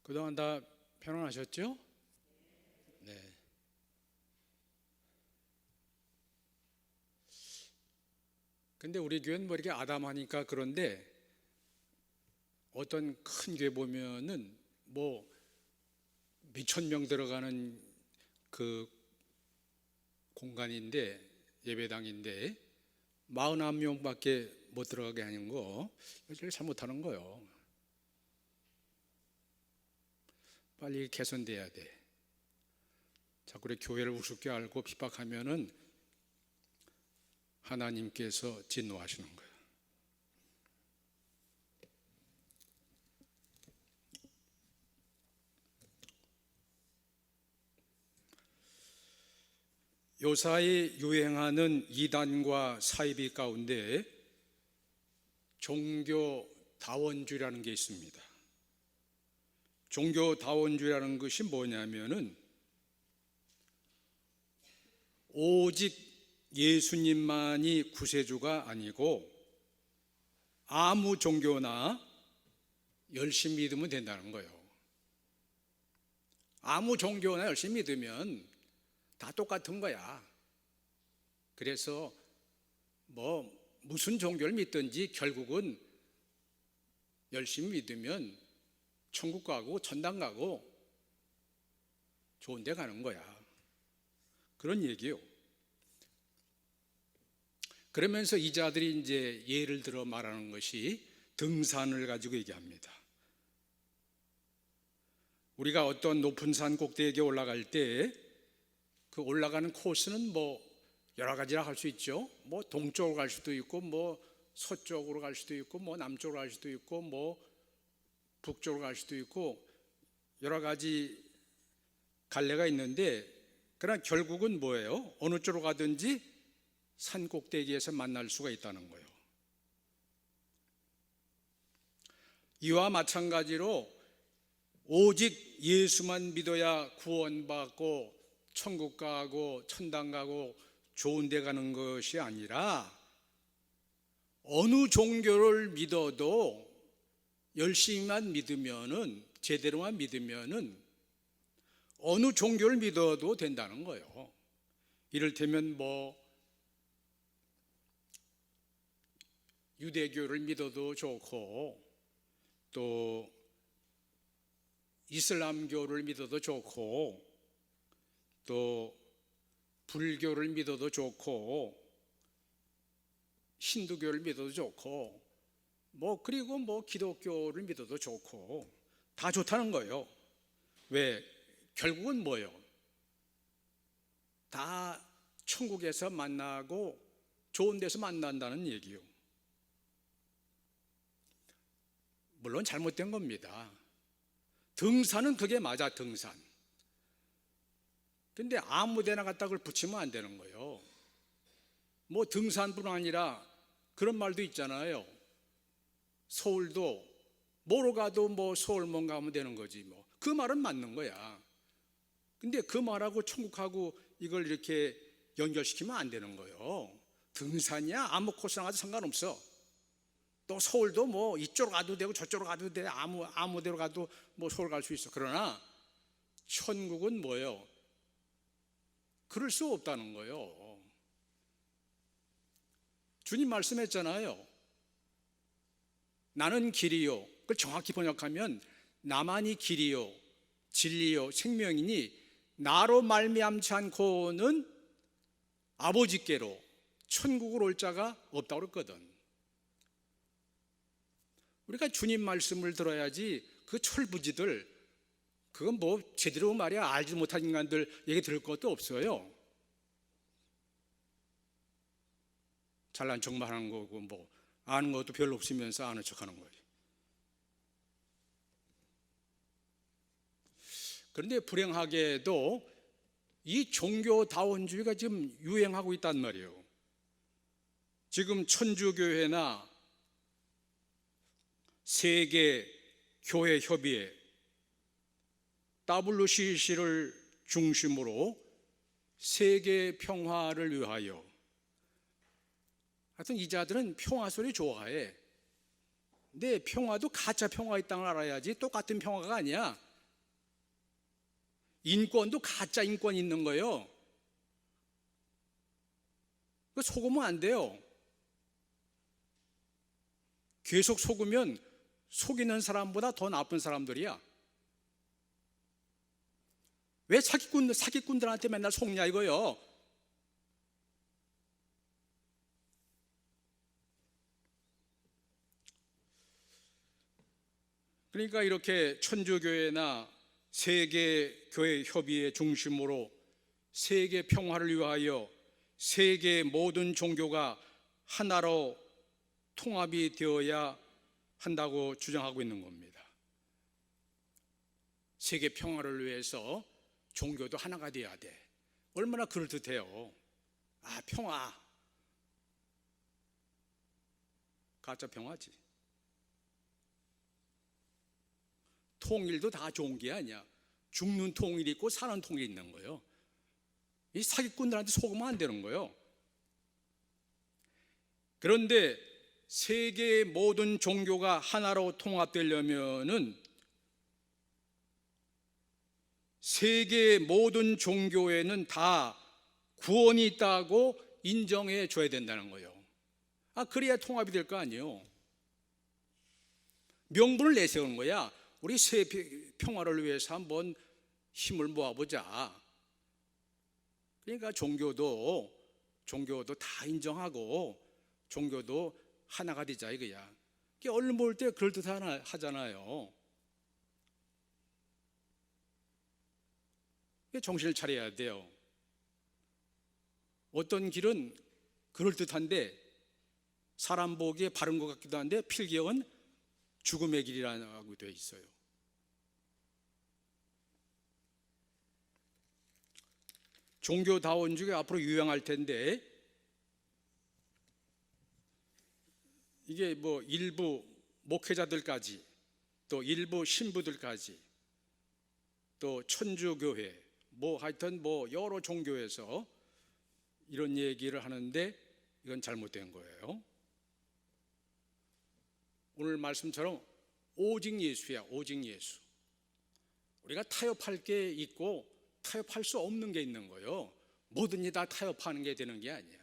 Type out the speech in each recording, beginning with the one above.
그동안 다 편안하셨죠? 네. 근데 우리 교회는 뭐 이렇게 아담하니까 그런데 어떤 큰 교회 보면은 뭐 몇천 명 들어가는 그 공간인데 예배당인데 41명밖에 못 들어가게 하는 거 이걸 잘못하는 거예요. 빨리 개선돼야 돼. 자꾸 우리 교회를 우습게 알고 핍박하면은 하나님께서 진노하시는 거예요. 요사이 유행하는 이단과 사이비 가운데 종교다원주의라는 게 있습니다. 종교다원주의라는 것이 뭐냐면은 오직 예수님만이 구세주가 아니고 아무 종교나 열심히 믿으면 된다는 거예요. 아무 종교나 열심히 믿으면 다 똑같은 거야. 그래서 뭐 무슨 종교를 믿든지 결국은 열심히 믿으면 천국 가고 천당 가고 좋은 데 가는 거야. 그런 얘기요. 그러면서 이 자들이 이제 예를 들어 말하는 것이 등산을 가지고 얘기합니다. 우리가 어떤 높은 산 꼭대기에 올라갈 때 그 올라가는 코스는 뭐 여러 가지라 할 수 있죠. 뭐 동쪽으로 갈 수도 있고 뭐 서쪽으로 갈 수도 있고 뭐 남쪽으로 갈 수도 있고 뭐 북쪽으로 갈 수도 있고 여러 가지 갈래가 있는데 그러나 결국은 뭐예요? 어느 쪽으로 가든지 산 꼭대기에서 만날 수가 있다는 거예요. 이와 마찬가지로 오직 예수만 믿어야 구원받고 천국 가고 천당 가고 좋은 데 가는 것이 아니라 어느 종교를 믿어도 열심히만 믿으면은 제대로만 믿으면은 어느 종교를 믿어도 된다는 거예요. 이를테면 뭐 유대교를 믿어도 좋고 또 이슬람교를 믿어도 좋고 또 불교를 믿어도 좋고 힌두교를 믿어도 좋고 뭐 그리고 뭐 기독교를 믿어도 좋고 다 좋다는 거예요. 왜? 결국은 뭐예요? 다 천국에서 만나고 좋은 데서 만난다는 얘기요. 물론 잘못된 겁니다. 등산은 그게 맞아, 등산. 근데 아무 데나 갖다 그걸 붙이면 안 되는 거예요. 뭐 등산뿐 아니라 그런 말도 있잖아요. 서울도 뭐로 가도 뭐 서울만 가면 되는 거지 뭐. 그 말은 맞는 거야. 근데 그 말하고 천국하고 이걸 이렇게 연결시키면 안 되는 거예요. 등산이야 아무 코스나 가도 상관없어. 또 서울도 뭐 이쪽으로 가도 되고 저쪽으로 가도 돼. 아무 데로 가도 뭐 서울 갈 수 있어. 그러나 천국은 뭐예요? 그럴 수 없다는 거예요. 주님 말씀했잖아요. 나는 길이요. 그걸 정확히 번역하면 나만이 길이요 진리요 생명이니 나로 말미암지 않고는 아버지께로 천국을 올 자가 없다고 그랬거든. 우리가 주님 말씀을 들어야지 그 철부지들 그건 뭐 제대로 말이야 알지 못한 인간들 얘기 들을 것도 없어요. 잘난 척만 하는 거고 뭐 아는 것도 별로 없으면서 아는 척하는 거지. 그런데 불행하게도 이 종교다원주의가 지금 유행하고 있단 말이에요. 지금 천주교회나 세계교회협의회 WCC를 중심으로 세계 평화를 위하여 하여튼 이 자들은 평화 소리 좋아해. 근데 평화도 가짜 평화가 있다는 걸 알아야지 똑같은 평화가 아니야. 인권도 가짜 인권이 있는 거예요. 그 속으면 안 돼요. 계속 속으면 속이는 사람보다 더 나쁜 사람들이야. 왜 사기꾼들한테 맨날 속냐 이거요. 그러니까 이렇게 천주교회나 세계교회 협의회 중심으로 세계 평화를 위하여 세계 모든 종교가 하나로 통합이 되어야 한다고 주장하고 있는 겁니다. 세계 평화를 위해서 종교도 하나가 돼야 돼. 얼마나 그럴듯해요. 아, 평화. 가짜 평화지. 통일도 다 좋은 게 아니야. 죽는 통일이 있고 사는 통일이 있는 거예요. 이 사기꾼들한테 속으면 안 되는 거예요. 그런데 세계의 모든 종교가 하나로 통합되려면은 세계의 모든 종교에는 다 구원이 있다고 인정해 줘야 된다는 거예요. 아, 그래야 통합이 될 거 아니에요. 명분을 내세우는 거야. 우리 세계 평화를 위해서 한번 힘을 모아보자. 그러니까 종교도 다 인정하고 종교도 하나가 되자 이거야. 얼른 볼 때 그럴듯하잖아요. 정신을 차려야 돼요. 어떤 길은 그럴듯한데 사람 보기에 바른 것 같기도 한데 필경은 죽음의 길이라고 되어 있어요. 종교다원주의가 앞으로 유행할 텐데 이게 뭐 일부 목회자들까지 또 일부 신부들까지 또 천주교회 뭐 하여튼 뭐 여러 종교에서 이런 얘기를 하는데 이건 잘못된 거예요. 오늘 말씀처럼 오직 예수야. 오직 예수. 우리가 타협할 게 있고 타협할 수 없는 게 있는 거예요. 뭐든지 다 타협하는 게 되는 게 아니야.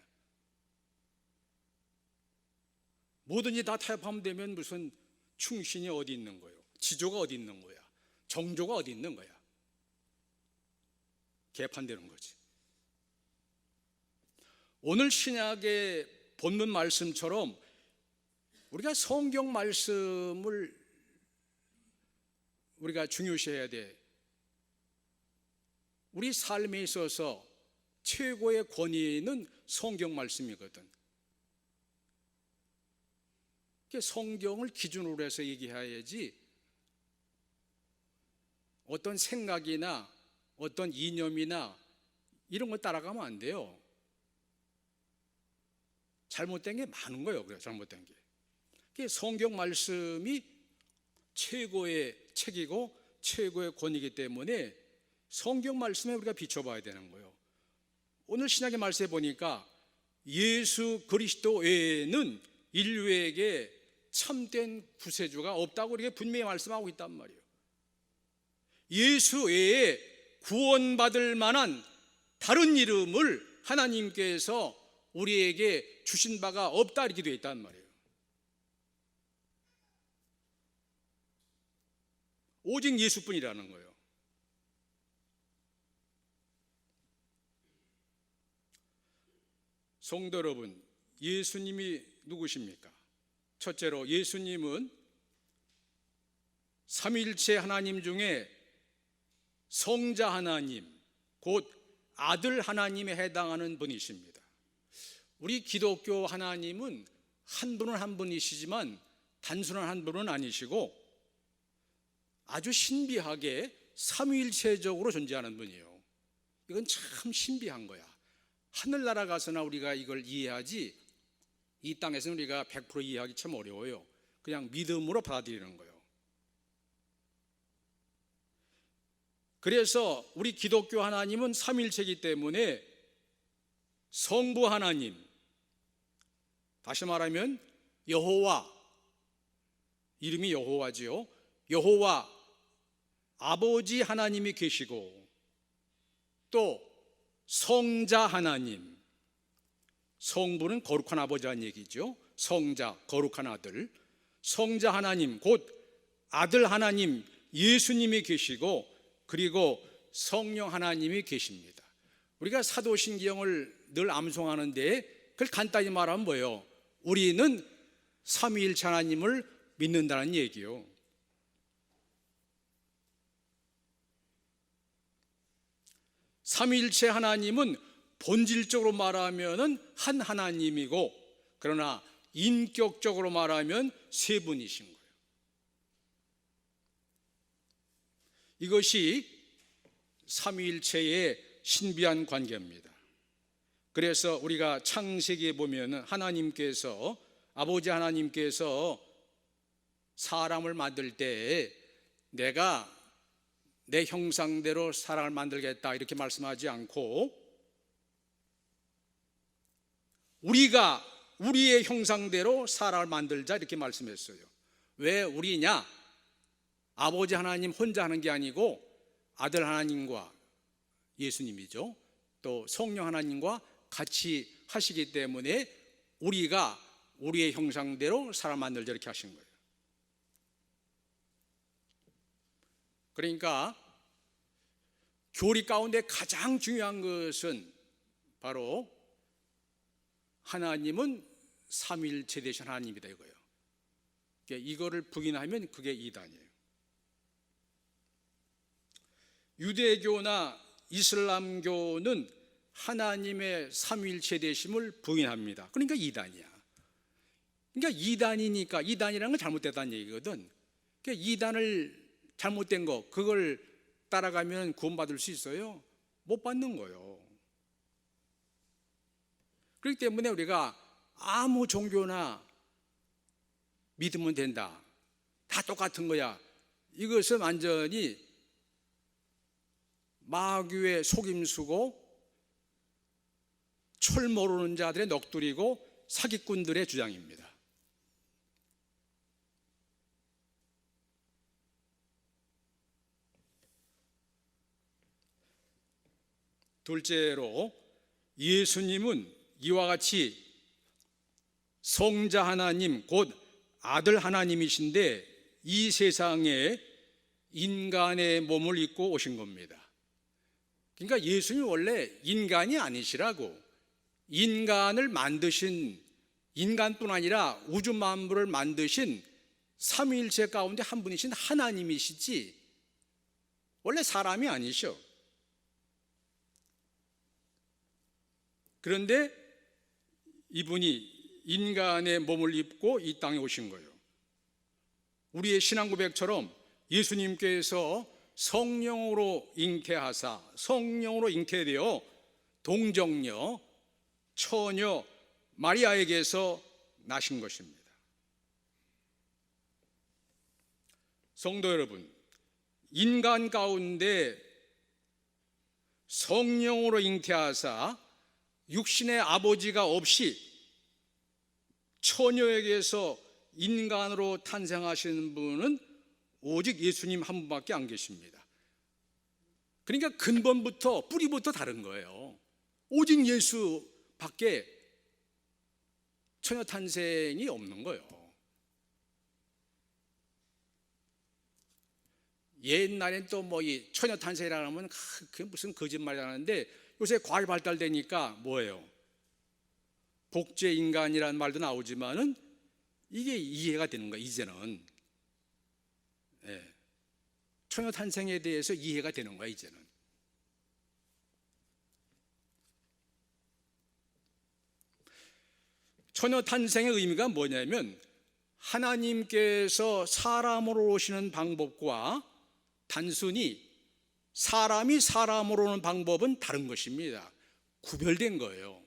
뭐든지 다 타협하면 되면 무슨 충신이 어디 있는 거예요? 지조가 어디 있는 거야? 정조가 어디 있는 거야? 개판되는 거지. 오늘 신약의 본문 말씀처럼 우리가 성경 말씀을 우리가 중요시해야 돼. 우리 삶에 있어서 최고의 권위는 성경 말씀이거든. 성경을 기준으로 해서 얘기해야지 어떤 생각이나 어떤 이념이나 이런 거 따라가면 안 돼요. 잘못된 게 많은 거예요. 그래요. 잘못된 게. 성경 말씀이 최고의 책이고 최고의 권위이기 때문에 성경 말씀에 우리가 비춰봐야 되는 거예요. 오늘 신약의 말씀에 보니까 예수 그리스도 외에는 인류에게 참된 구세주가 없다고 이렇게 분명히 말씀하고 있단 말이에요. 예수 외에 구원받을 만한 다른 이름을 하나님께서 우리에게 주신 바가 없다 이렇게 되어 있단 말이에요. 오직 예수뿐이라는 거예요. 성도 여러분, 예수님이 누구십니까? 첫째로 예수님은 삼위일체 하나님 중에 성자 하나님, 곧 아들 하나님에 해당하는 분이십니다. 우리 기독교 하나님은 한 분은 한 분이시지만 단순한 한 분은 아니시고 아주 신비하게 삼위일체적으로 존재하는 분이에요. 이건 참 신비한 거야. 하늘나라 가서나 우리가 이걸 이해하지 이 땅에서는 우리가 100% 이해하기 참 어려워요. 그냥 믿음으로 받아들이는 거예요. 그래서 우리 기독교 하나님은 삼위일체이기 때문에 성부 하나님, 다시 말하면 여호와, 이름이 여호와지요. 여호와 아버지 하나님이 계시고 또 성자 하나님, 성부는 거룩한 아버지라는 얘기죠. 성자, 거룩한 아들, 성자 하나님, 곧 아들 하나님 예수님이 계시고, 그리고 성령 하나님이 계십니다. 우리가 사도신경을 늘 암송하는데 그걸 간단히 말하면 뭐예요? 우리는 삼위일체 하나님을 믿는다는 얘기요. 삼위일체 하나님은 본질적으로 말하면 한 하나님이고, 그러나 인격적으로 말하면 세 분이신 거예요. 이것이 삼위일체의 신비한 관계입니다. 그래서 우리가 창세기에 보면 하나님께서, 아버지 하나님께서 사람을 만들 때 내가 내 형상대로 사람을 만들겠다 이렇게 말씀하지 않고, 우리가 우리의 형상대로 사람을 만들자 이렇게 말씀했어요. 왜 우리냐? 아버지 하나님 혼자 하는 게 아니고 아들 하나님과 예수님이죠, 또 성령 하나님과 같이 하시기 때문에 우리가 우리의 형상대로 사람 만들자 이렇게 하신 거예요. 그러니까 교리 가운데 가장 중요한 것은 바로 하나님은 삼위일체 되신 하나님이다 이거예요. 이거를 부인하면 그게 이단이에요. 유대교나 이슬람교는 하나님의 삼위일체 되심을 부인합니다. 그러니까 이단이야. 그러니까 이단이니까, 이단이라는 건 잘못됐다는 얘기거든. 그러니까 이단을 잘못된 거, 그걸 따라가면 구원받을 수 있어요? 못 받는 거예요. 그렇기 때문에 우리가 아무 종교나 믿으면 된다, 다 똑같은 거야, 이것은 완전히 마귀의 속임수고 철 모르는 자들의 넋두리고 사기꾼들의 주장입니다. 둘째로, 예수님은 이와 같이 성자 하나님 곧 아들 하나님이신데 이 세상에 인간의 몸을 입고 오신 겁니다. 그러니까 예수님이 원래 인간이 아니시라고. 인간을 만드신, 인간뿐 아니라 우주 만물을 만드신 삼위일체 가운데 한 분이신 하나님이시지 원래 사람이 아니셔. 그런데 이분이 인간의 몸을 입고 이 땅에 오신 거예요. 우리의 신앙 고백처럼 예수님께서 성령으로 잉태하사, 성령으로 잉태되어 동정녀, 처녀 마리아에게서 나신 것입니다. 성도 여러분, 인간 가운데 성령으로 잉태하사 육신의 아버지가 없이 처녀에게서 인간으로 탄생하시는 분은 오직 예수님 한 분밖에 안 계십니다. 그러니까 근본부터, 뿌리부터 다른 거예요. 오직 예수밖에 처녀 탄생이 없는 거예요. 옛날엔 또 뭐 이 처녀 탄생이라 하면 그게 무슨 거짓말이라는데, 요새 과학이 발달되니까 뭐예요? 복제 인간이라는 말도 나오지만은 이게 이해가 되는 거야 이제는. 예. 처녀 탄생에 대해서 이해가 되는 거야 이제는. 처녀 탄생의 의미가 뭐냐면, 하나님께서 사람으로 오시는 방법과 단순히 사람이 사람으로 오는 방법은 다른 것입니다. 구별된 거예요.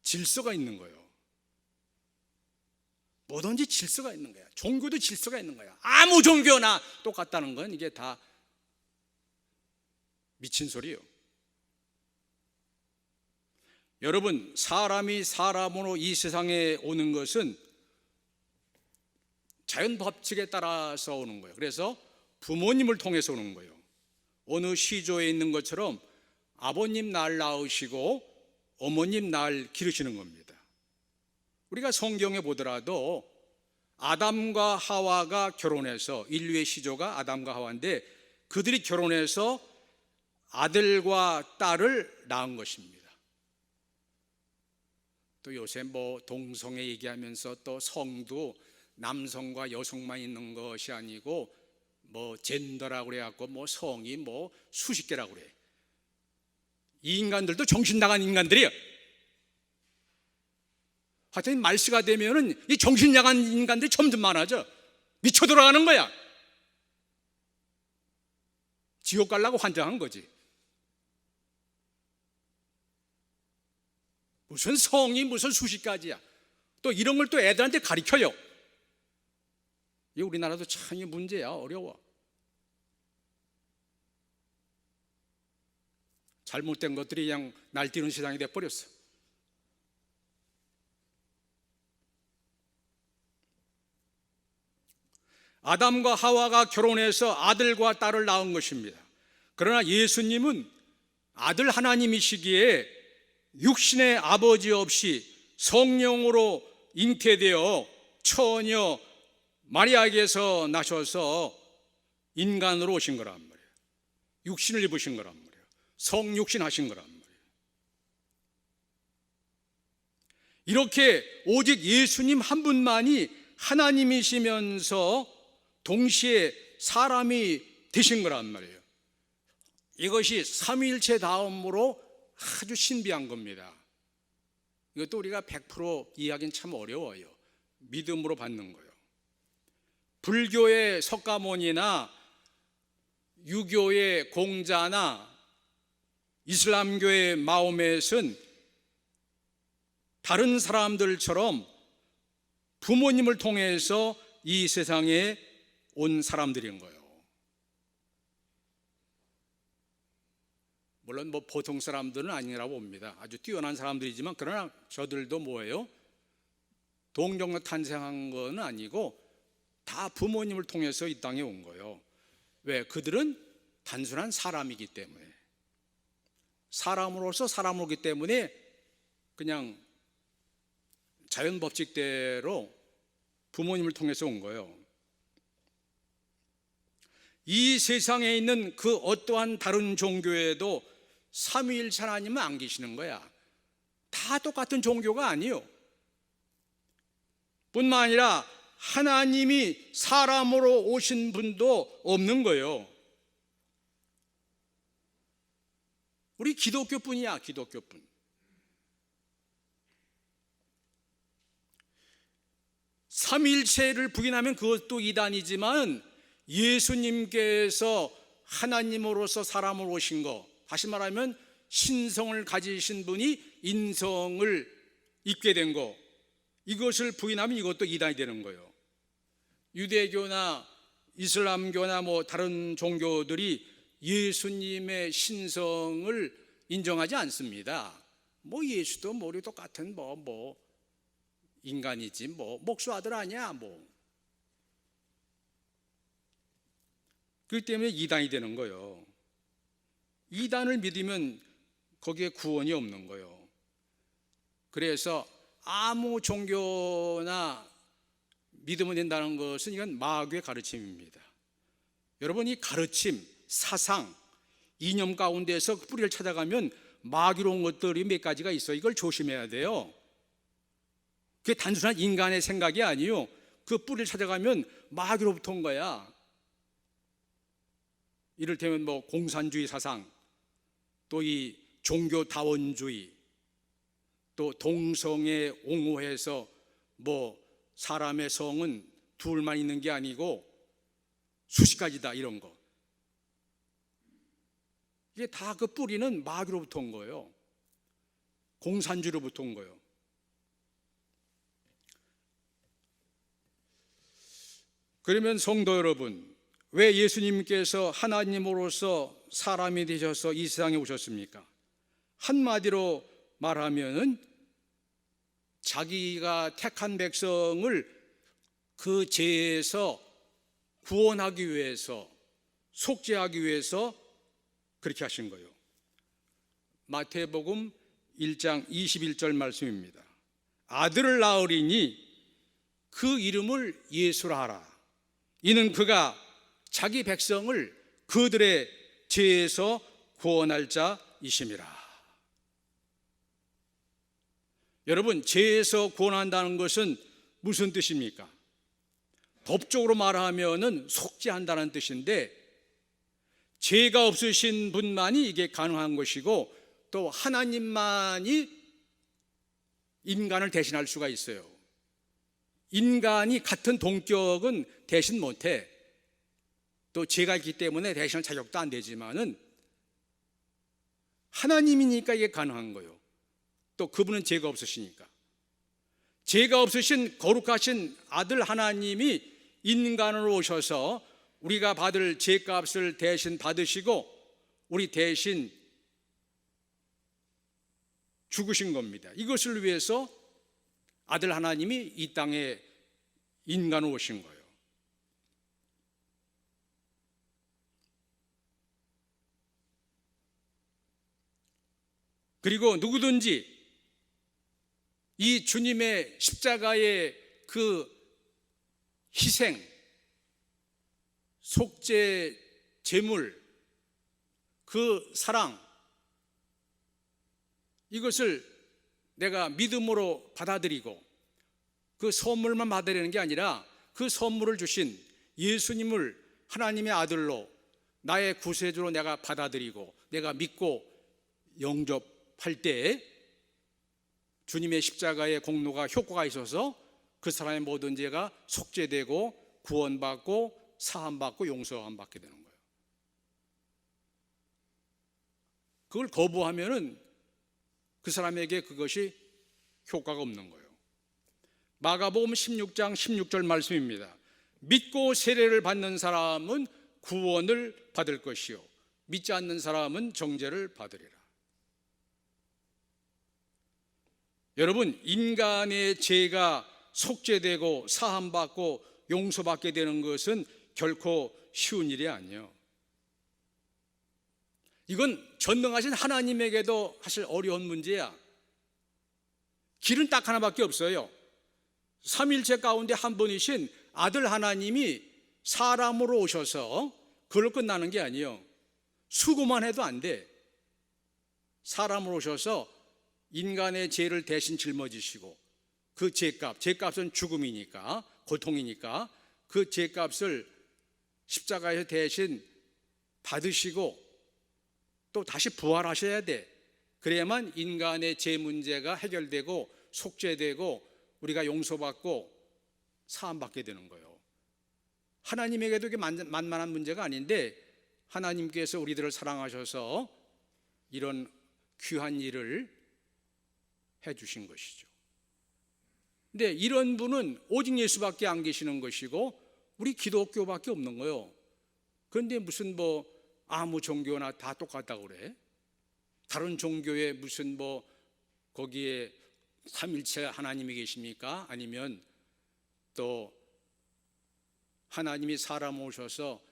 질서가 있는 거예요. 뭐든지 질서가 있는 거야. 종교도 질서가 있는 거야. 아무 종교나 똑같다는 건 이게 다 미친 소리예요. 여러분, 사람이 사람으로 이 세상에 오는 것은 자연 법칙에 따라서 오는 거예요. 그래서 부모님을 통해서 오는 거예요. 어느 시조에 있는 것처럼 아버님 날 낳으시고 어머님 날 기르시는 겁니다. 우리가 성경에 보더라도 아담과 하와가 결혼해서, 인류의 시조가 아담과 하와인데 그들이 결혼해서 아들과 딸을 낳은 것입니다. 또 요새 뭐 동성애 얘기하면서 또 성도 남성과 여성만 있는 것이 아니고 뭐 젠더라고 그래갖고 뭐 성이 뭐 수십 개라고 그래. 이 인간들도 정신 나간 인간들이에요. 하여튼 말세가 되면은 이 정신 나간 인간들이 점점 많아져. 미쳐 돌아가는 거야. 지옥 가려고 환장한 거지. 무슨 성이 무슨 수십 가지야. 또 이런 걸 또 애들한테 가르쳐요. 이 우리나라도 참 이 문제야. 어려워. 잘못된 것들이 그냥 날뛰는 세상이 돼버렸어. 아담과 하와가 결혼해서 아들과 딸을 낳은 것입니다. 그러나 예수님은 아들 하나님이시기에 육신의 아버지 없이 성령으로 잉태되어 처녀 마리아에게서 나셔서 인간으로 오신 거란 말이에요. 육신을 입으신 거란 말이에요. 성육신 하신 거란 말이에요. 이렇게 오직 예수님 한 분만이 하나님이시면서 동시에 사람이 되신 거란 말이에요. 이것이 삼위일체 다음으로 아주 신비한 겁니다. 이것도 우리가 100% 이해하기는 참 어려워요. 믿음으로 받는 거예요. 불교의 석가모니나 유교의 공자나 이슬람교의 마호멧은 다른 사람들처럼 부모님을 통해서 이 세상에 온 사람들인 거예요. 물론 뭐 보통 사람들은 아니라고 봅니다. 아주 뛰어난 사람들이지만 그러나 저들도 뭐예요? 동정로 탄생한 건 아니고 다 부모님을 통해서 이 땅에 온 거예요. 왜? 그들은 단순한 사람이기 때문에, 사람으로서 사람으로 오기 때문에 그냥 자연 법칙대로 부모님을 통해서 온 거예요. 이 세상에 있는 그 어떠한 다른 종교에도 삼위일체 하나님은 안 계시는 거야. 다 똑같은 종교가 아니요. 뿐만 아니라 하나님이 사람으로 오신 분도 없는 거예요. 우리 기독교뿐이야, 기독교뿐. 삼위일체를 부인하면 그것도 이단이지만 예수님께서 하나님으로서 사람으로 오신 거, 다시 말하면 신성을 가지신 분이 인성을 입게 된 거, 이것을 부인하면 이것도 이단이 되는 거예요. 유대교나 이슬람교나 뭐 다른 종교들이 예수님의 신성을 인정하지 않습니다. 뭐 예수도 뭐 우리 똑같은 뭐 인간이지 뭐 목수 아들 아니야 뭐. 그렇기 때문에 이단이 되는 거예요. 이단을 믿으면 거기에 구원이 없는 거예요. 그래서 아무 종교나 믿으면 된다는 것은 이건 마귀의 가르침입니다. 여러분, 이 가르침, 사상, 이념 가운데서 그 뿌리를 찾아가면 마귀로운 것들이 몇 가지가 있어요. 이걸 조심해야 돼요. 그게 단순한 인간의 생각이 아니요, 그 뿌리를 찾아가면 마귀로부터 온 거야. 이를테면 뭐 공산주의 사상, 또 이 종교다원주의, 또 동성애 옹호해서 뭐 사람의 성은 둘만 있는 게 아니고 수십 가지다, 이런 거. 이게 다 그 뿌리는 마귀로부터 온 거예요. 공산주의로부터 온 거예요. 그러면 성도 여러분, 왜 예수님께서 하나님으로서 사람이 되셔서 이 세상에 오셨습니까? 한마디로 말하면은 자기가 택한 백성을 그 죄에서 구원하기 위해서, 속죄하기 위해서 그렇게 하신 거예요. 마태복음 1장 21절 말씀입니다. 아들을 낳으리니 그 이름을 예수라 하라. 이는 그가 자기 백성을 그들의 죄에서 구원할 자이심이라. 여러분, 죄에서 구원한다는 것은 무슨 뜻입니까? 법적으로 말하면은 속죄한다는 뜻인데, 죄가 없으신 분만이 이게 가능한 것이고, 또 하나님만이 인간을 대신할 수가 있어요. 인간이 같은 동격은 대신 못해. 또 죄가 있기 때문에 대신할 자격도 안 되지만은 하나님이니까 이게 가능한 거예요. 또 그분은 죄가 없으시니까. 죄가 없으신 거룩하신 아들 하나님이 인간으로 오셔서 우리가 받을 죄값을 대신 받으시고 우리 대신 죽으신 겁니다. 이것을 위해서 아들 하나님이 이 땅에 인간으로 오신 거예요. 그리고 누구든지 이 주님의 십자가의 그 희생, 속죄, 제물, 그 사랑, 이것을 내가 믿음으로 받아들이고 그 선물만 받아들이는 게 아니라 그 선물을 주신 예수님을 하나님의 아들로 나의 구세주로 내가 받아들이고 내가 믿고 영접할 때 주님의 십자가의 공로가 효과가 있어서 그 사람의 모든 죄가 속죄되고 구원받고 사함받고 용서함받게 되는 거예요. 그걸 거부하면은 그 사람에게 그것이 효과가 없는 거예요. 마가복음 16장 16절 말씀입니다. 믿고 세례를 받는 사람은 구원을 받을 것이요 믿지 않는 사람은 정죄를 받으리라. 여러분, 인간의 죄가 속죄되고 사함받고 용서받게 되는 것은 결코 쉬운 일이 아니에요. 이건 전능하신 하나님에게도 사실 어려운 문제야. 길은 딱 하나밖에 없어요. 삼일체 가운데 한 분이신 아들 하나님이 사람으로 오셔서 그걸로 끝나는 게 아니에요. 수고만 해도 안 돼. 사람으로 오셔서 인간의 죄를 대신 짊어지시고 그 죄값은 죽음이니까, 고통이니까 그 죄값을 십자가에서 대신 받으시고 또 다시 부활하셔야 돼. 그래야만 인간의 죄 문제가 해결되고 속죄되고 우리가 용서받고 사함받게 되는 거예요. 하나님에게도 이게 만만한 문제가 아닌데 하나님께서 우리들을 사랑하셔서 이런 귀한 일을 해주신 것이죠. 근데 이런 분은 오직 예수밖에 안 계시는 것이고 우리 기독교밖에 없는 거예요. 그런데 무슨 아무 종교나 다 똑같다고 그래? 다른 종교에 무슨 거기에 삼일체 하나님이 계십니까? 아니면 또 하나님이 사람 오셔서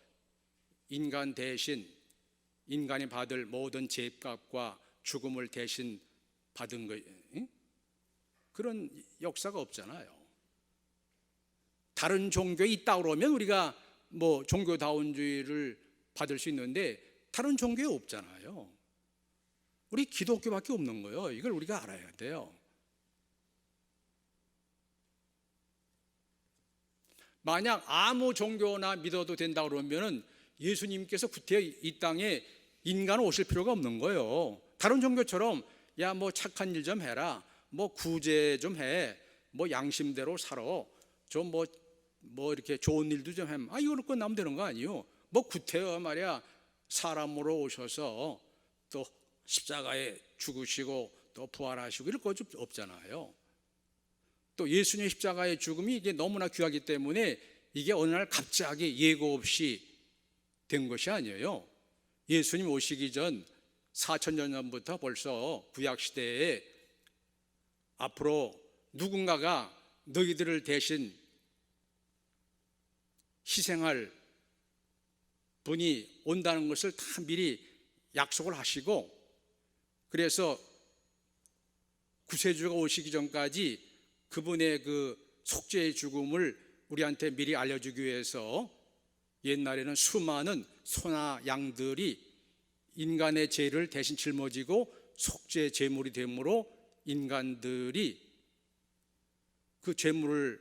인간 대신 인간이 받을 모든 죄값과 죽음을 대신 받은 거, 그런 역사가 없잖아요. 다른 종교에 있다 그러면 우리가 종교다운주의를 받을 수 있는데 다른 종교에 없잖아요. 우리 기독교밖에 없는 거예요. 이걸 우리가 알아야 돼요. 만약 아무 종교나 믿어도 된다 그러면은 예수님께서 구태여 이 땅에 인간 오실 필요가 없는 거예요. 다른 종교처럼 야 착한 일 좀 해라, 구제 좀 해, 양심대로 살아, 좀 이렇게 좋은 일도 좀 해. 이거로 끝나면 되는 거 아니에요. 구태여 말이야 사람으로 오셔서 또 십자가에 죽으시고 또 부활하시고 이럴 거 좀 없잖아요. 또 예수님의 십자가의 죽음이 이게 너무나 귀하기 때문에 이게 어느 날 갑자기 예고 없이 된 것이 아니에요. 예수님 오시기 전 4,000년 전부터 벌써 구약시대에 앞으로 누군가가 너희들을 대신 희생할 분이 온다는 것을 다 미리 약속을 하시고, 그래서 구세주가 오시기 전까지 그분의 그 속죄의 죽음을 우리한테 미리 알려주기 위해서 옛날에는 수많은 소나 양들이 인간의 죄를 대신 짊어지고 속죄 제물이 되므로 인간들이 그 제물을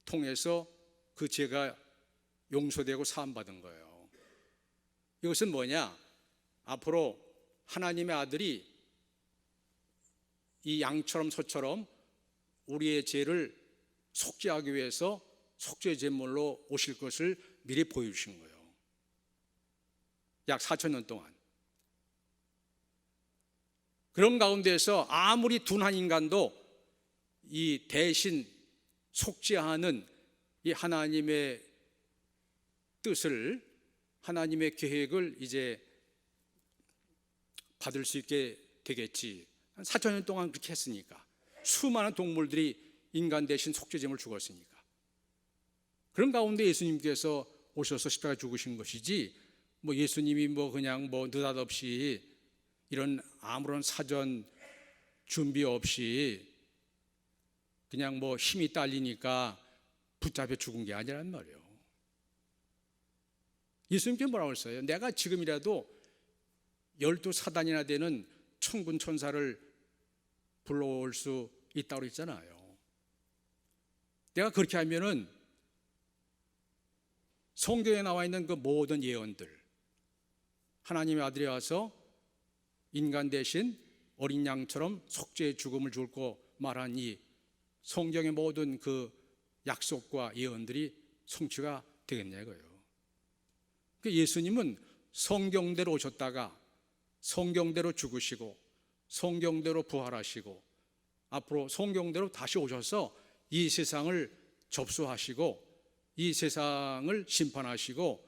통해서 그 죄가 용서되고 사함받은 거예요. 이것은 뭐냐? 앞으로 하나님의 아들이 이 양처럼 소처럼 우리의 죄를 속죄하기 위해서 속죄 제물로 오실 것을 미리 보여주신 거예요. 약 4,000년 동안. 그런 가운데서 아무리 둔한 인간도 이 대신 속죄하는 이 하나님의 뜻을, 하나님의 계획을 이제 받을 수 있게 되겠지. 한 4,000년 동안 그렇게 했으니까. 수많은 동물들이 인간 대신 속죄제물을 죽었으니까. 그런 가운데 예수님께서 오셔서 십자가에 죽으신 것이지, 뭐 예수님이 뭐 그냥 뭐 느닷없이 이런 아무런 사전 준비 없이 그냥 뭐 힘이 딸리니까 붙잡혀 죽은 게 아니란 말이에요. 예수님께 뭐라고 했어요? 내가 지금이라도 12사단이나 되는 천군 천사를 불러올 수 있다고 했잖아요. 내가 그렇게 하면은 성경에 나와 있는 그 모든 예언들, 하나님의 아들이 와서 인간 대신 어린 양처럼 속죄의 죽음을 줄 거 말한 이 성경의 모든 그 약속과 예언들이 성취가 되겠냐 이거예요. 예수님은 성경대로 오셨다가 성경대로 죽으시고 성경대로 부활하시고 앞으로 성경대로 다시 오셔서 이 세상을 접수하시고 이 세상을 심판하시고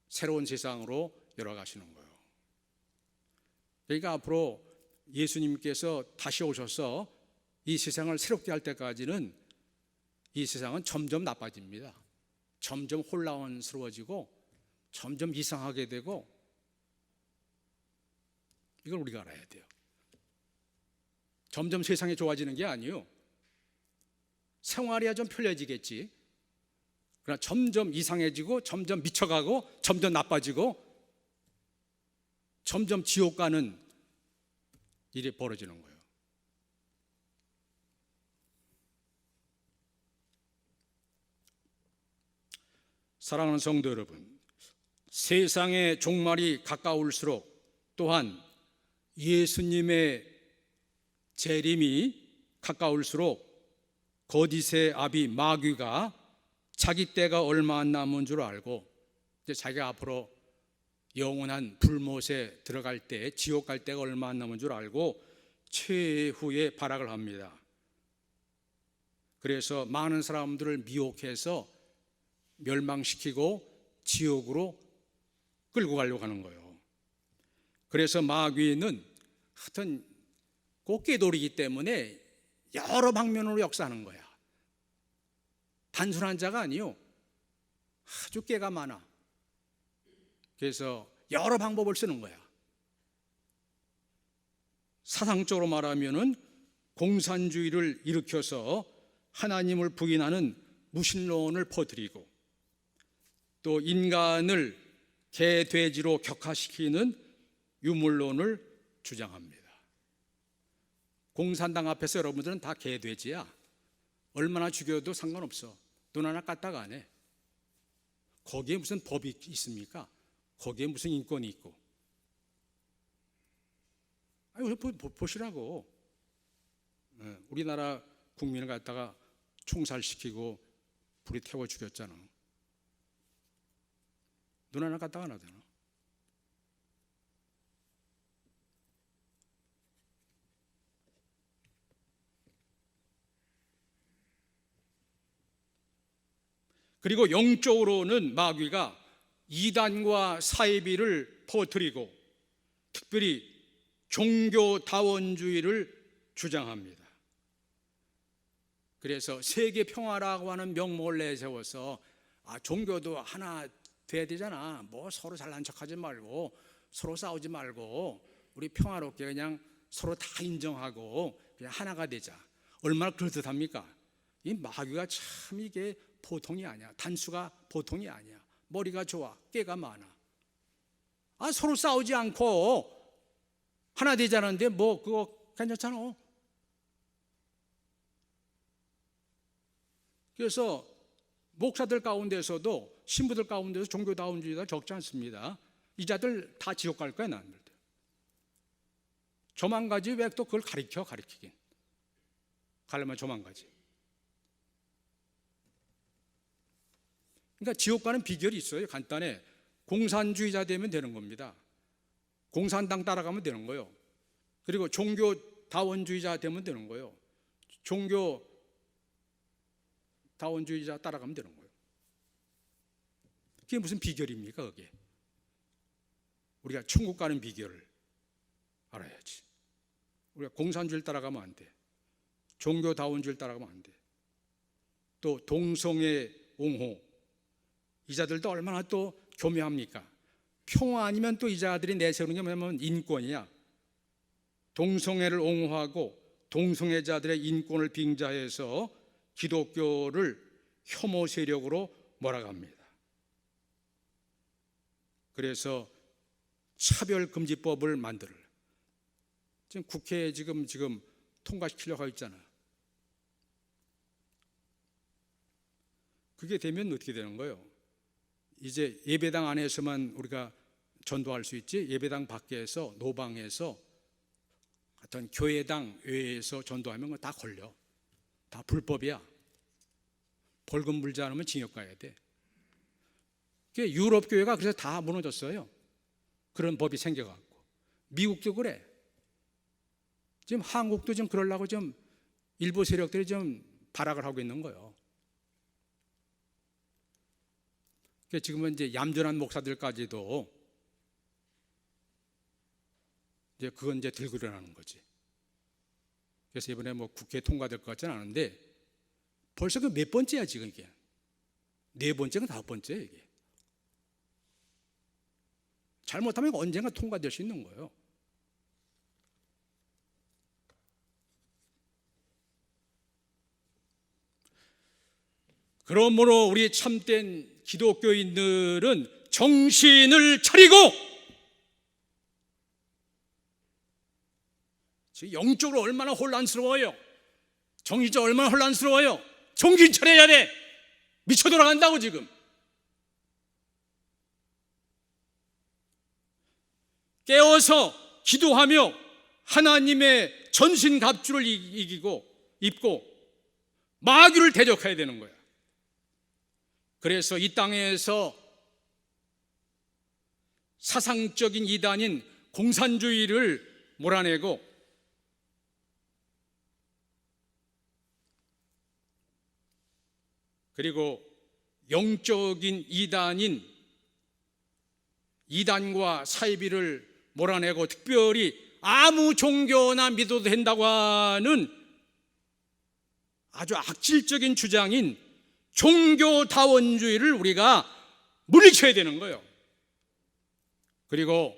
새로운 세상으로 열어가시는 거예요. 그러니까 앞으로 예수님께서 다시 오셔서 이 세상을 새롭게 할 때까지는 이 세상은 점점 나빠집니다. 점점 혼란스러워지고 점점 이상하게 되고, 이걸 우리가 알아야 돼요. 점점 세상이 좋아지는 게 아니에요. 생활이야 좀 편리해지겠지. 그러나 점점 이상해지고 점점 미쳐가고 점점 나빠지고 점점 지옥 가는 일이 벌어지는 거예요. 사랑하는 성도 여러분, 세상의 종말이 가까울수록 또한 예수님의 재림이 가까울수록 거짓의 아비 마귀가 자기 때가 얼마 안 남은 줄 알고 이제 자기가 앞으로 영원한 불못에 들어갈 때, 지옥 갈 때가 얼마 안 남은 줄 알고 최후의 발악을 합니다. 그래서 많은 사람들을 미혹해서 멸망시키고 지옥으로 끌고 가려고 하는 거예요. 그래서 마귀는 하여튼 꽃게돌이기 때문에 여러 방면으로 역사하는 거야. 단순한 자가 아니요, 아주 깨가 많아. 그래서 여러 방법을 쓰는 거야. 사상적으로 말하면은 공산주의를 일으켜서 하나님을 부인하는 무신론을 퍼뜨리고, 또 인간을 개, 돼지로 격화시키는 유물론을 주장합니다. 공산당 앞에서 여러분들은 다 개, 돼지야. 얼마나 죽여도 상관없어. 눈 하나 까딱 안 해. 거기에 무슨 법이 있습니까? 거기에 무슨 인권이 있고. 아니, 보시라고. 우리나라 국민을 갖다가 총살시키고 불이 태워 죽였잖아. 눈 하나 까딱 안 하잖아. 그리고 영적으로는 마귀가 이단과 사이비를 퍼뜨리고 특별히 종교다원주의를 주장합니다. 그래서 세계 평화라고 하는 명목을 내세워서 종교도 하나 돼야 되잖아. 뭐 서로 잘난 척하지 말고 서로 싸우지 말고 우리 평화롭게 그냥 서로 다 인정하고 그냥 하나가 되자. 얼마나 그럴듯합니까? 이 마귀가 참 이게 보통이 아니야. 단수가 보통이 아니야. 머리가 좋아. 깨가 많아. 서로 싸우지 않고 하나 되자는데 뭐 그거 괜찮잖아. 그래서 목사들 가운데서도 신부들 가운데서 종교다운주의가 적지 않습니다. 이 자들 다 지옥 갈 거야. 나는 저만 가지 왜 또 그걸 가르치긴 가려면 저만 가지. 그러니까 지옥 가는 비결이 있어요. 간단해. 공산주의자 되면 되는 겁니다. 공산당 따라가면 되는 거예요. 그리고 종교다원주의자 되면 되는 거예요. 종교다원주의자 따라가면 되는 거예요. 그게 무슨 비결입니까? 그게 우리가 천국 가는 비결을 알아야지. 우리가 공산주의를 따라가면 안 돼. 종교다원주의를 따라가면 안 돼. 또 동성애 옹호, 이 자들도 얼마나 또 교묘합니까? 평화 아니면 또 이 자들이 내세우는 게 뭐냐면 인권이야. 동성애를 옹호하고 동성애자들의 인권을 빙자해서 기독교를 혐오 세력으로 몰아갑니다. 그래서 차별금지법을 만들어 지금 국회에 지금 통과시키려고 하고 있잖아. 그게 되면 어떻게 되는 거예요? 이제 예배당 안에서만 우리가 전도할 수 있지, 예배당 밖에서 노방에서 어떤 교회당 외에서 전도하면 다 걸려. 다 불법이야. 벌금 물지 않으면 징역 가야 돼. 유럽 교회가 그래서 다 무너졌어요. 그런 법이 생겨갖고. 미국도 그래. 지금 한국도 좀 그러려고 좀 일부 세력들이 좀 발악을 하고 있는 거예요. 지금은 이제 얌전한 목사들까지도 이제 그건 이제 들고 일어나는 거지. 그래서 이번에 뭐 국회에 통과될 것 같지는 않은데 벌써 그 몇 번째야 지금 이게. 4번째가 5번째야 이게. 잘못하면 언젠가 통과될 수 있는 거예요. 그러므로 우리 참된 기독교인들은 정신을 차리고 지금 영적으로 얼마나 혼란스러워요. 정신적으로 얼마나 혼란스러워요. 정신 차려야 돼. 미쳐 돌아간다고 지금. 깨어서 기도하며 하나님의 전신갑주를 입고 마귀를 대적해야 되는 거야. 그래서 이 땅에서 사상적인 이단인 공산주의를 몰아내고 그리고 영적인 이단인 이단과 사이비를 몰아내고 특별히 아무 종교나 믿어도 된다고 하는 아주 악질적인 주장인 종교다원주의를 우리가 물리쳐야 되는 거예요. 그리고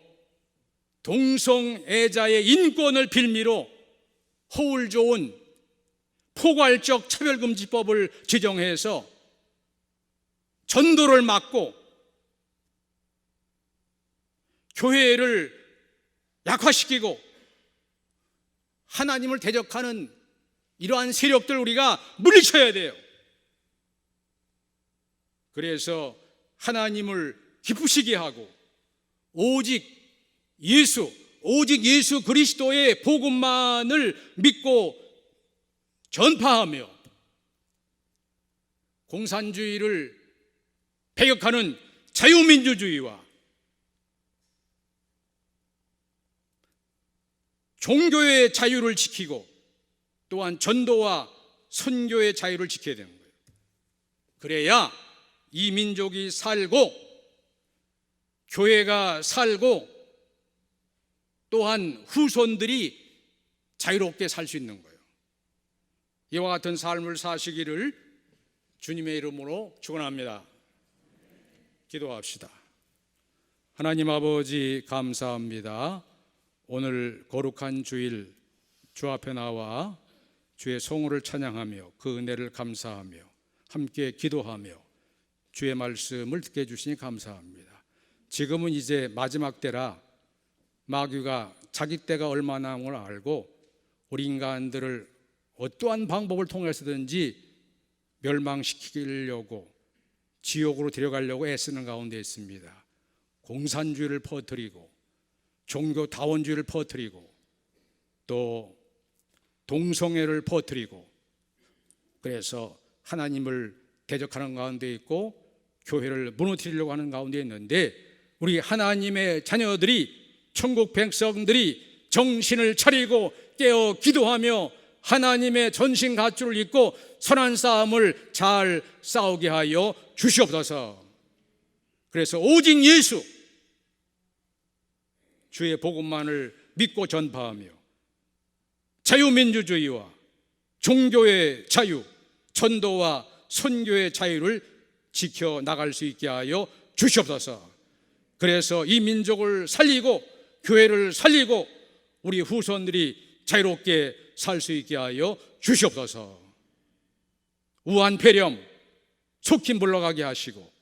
동성애자의 인권을 빌미로 허울 좋은 포괄적 차별금지법을 제정해서 전도를 막고 교회를 약화시키고 하나님을 대적하는 이러한 세력들 우리가 물리쳐야 돼요. 그래서 하나님을 기쁘시게 하고 오직 예수 그리스도의 복음만을 믿고 전파하며 공산주의를 배격하는 자유민주주의와 종교의 자유를 지키고 또한 전도와 선교의 자유를 지켜야 되는 거예요. 그래야 이 민족이 살고 교회가 살고 또한 후손들이 자유롭게 살 수 있는 거예요. 이와 같은 삶을 사시기를 주님의 이름으로 축원합니다. 기도합시다. 하나님 아버지 감사합니다. 오늘 거룩한 주일 주 앞에 나와 주의 성호를 찬양하며 그 은혜를 감사하며 함께 기도하며 주의 말씀을 듣게 해주시니 감사합니다. 지금은 이제 마지막 때라 마귀가 자기 때가 얼마나 남은 걸 알고 우리 인간들을 어떠한 방법을 통해서든지 멸망시키려고 지옥으로 데려가려고 애쓰는 가운데 있습니다. 공산주의를 퍼뜨리고 종교다원주의를 퍼뜨리고 또 동성애를 퍼뜨리고 그래서 하나님을 대적하는 가운데 있고 교회를 무너뜨리려고 하는 가운데 있는데 우리 하나님의 자녀들이 천국 백성들이 정신을 차리고 깨어 기도하며 하나님의 전신 갑주를 입고 선한 싸움을 잘 싸우게 하여 주시옵소서. 그래서 오직 예수 주의 복음만을 믿고 전파하며 자유민주주의와 종교의 자유, 전도와 선교의 자유를 지켜나갈 수 있게 하여 주시옵소서. 그래서 이 민족을 살리고 교회를 살리고 우리 후손들이 자유롭게 살 수 있게 하여 주시옵소서. 우한 폐렴 속히 물러가게 하시고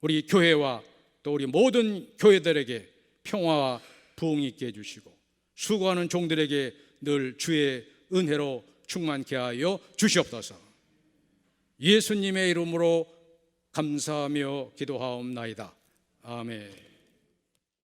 우리 교회와 또 우리 모든 교회들에게 평화와 부흥이 있게 해주시고 수고하는 종들에게 늘 주의 은혜로 충만케 하여 주시옵소서. 예수님의 이름으로 감사하며 기도하옵나이다. 아멘.